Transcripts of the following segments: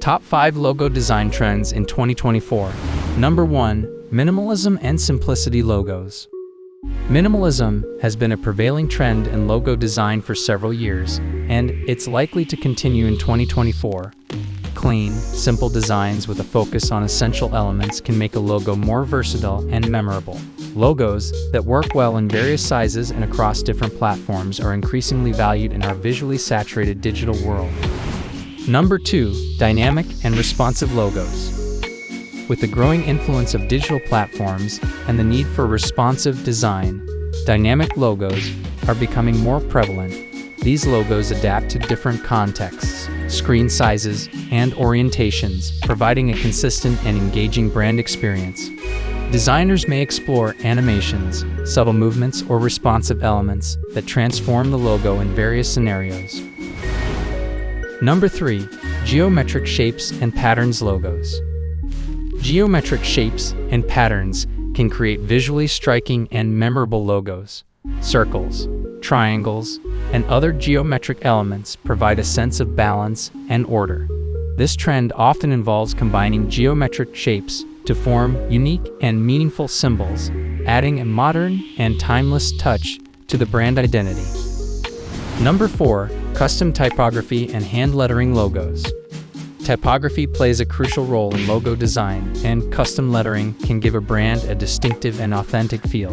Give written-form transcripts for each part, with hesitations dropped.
Top 5 Logo Design Trends in 2024. Number 1. Minimalism and Simplicity Logos. Minimalism has been a prevailing trend in logo design for several years, and it's likely to continue in 2024. Clean, simple designs with a focus on essential elements can make a logo more versatile and memorable. Logos that work well in various sizes and across different platforms are increasingly valued in our visually saturated digital world. Number 2. Dynamic and responsive logos. With the growing influence of digital platforms and the need for responsive design, dynamic logos are becoming more prevalent. These logos adapt to different contexts, screen sizes, and orientations, providing a consistent and engaging brand experience. Designers may explore animations, subtle movements, or responsive elements that transform the logo in various scenarios. Number 3. Geometric shapes and patterns logos. Geometric shapes and patterns can create visually striking and memorable logos. Circles, triangles, and other geometric elements provide a sense of balance and order. This trend often involves combining geometric shapes to form unique and meaningful symbols, adding a modern and timeless touch to the brand identity. Number 4. Custom typography and hand lettering logos. Typography plays a crucial role in logo design, and custom lettering can give a brand a distinctive and authentic feel.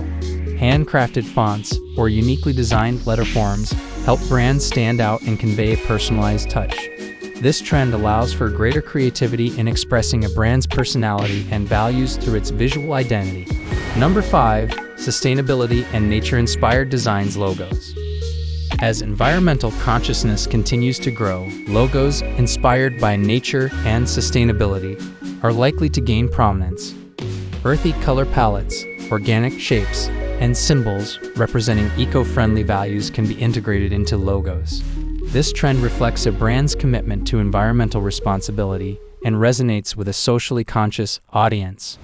Handcrafted fonts or uniquely designed letter forms help brands stand out and convey a personalized touch. This trend allows for greater creativity in expressing a brand's personality and values through its visual identity. Number 5. Sustainability and nature-inspired designs logos. As environmental consciousness continues to grow, logos inspired by nature and sustainability are likely to gain prominence. Earthy color palettes, organic shapes, and symbols representing eco-friendly values can be integrated into logos. This trend reflects a brand's commitment to environmental responsibility and resonates with a socially conscious audience.